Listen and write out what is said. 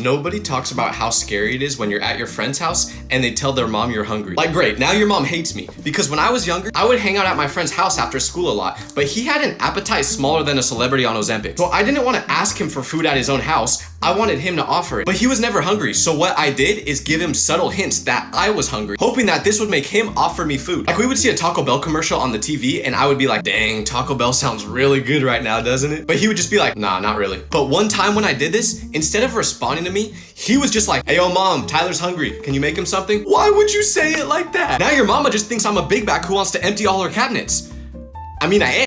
Nobody talks about how scary it is when you're at your friend's house and they tell their mom you're hungry. Like, great, now your mom hates me. Because when I was younger, I would hang out at my friend's house after school a lot, but he had an appetite smaller than a celebrity on Ozempic. So I didn't want to ask him for food at his own house. I wanted him to offer it, but he was never hungry. So what I did is give him subtle hints that I was hungry, hoping that this would make him offer me food. Like, we would see a Taco Bell commercial on the TV and I would be like, dang, Taco Bell sounds really good right now, doesn't it? But he would just be like, nah, not really. But one time when I did this, instead of responding to me, he was just like, hey, yo, mom, Tyler's hungry. Can you make him something? Why would you say it like that? Now your mama just thinks I'm a big back who wants to empty all her cabinets. I mean, I am.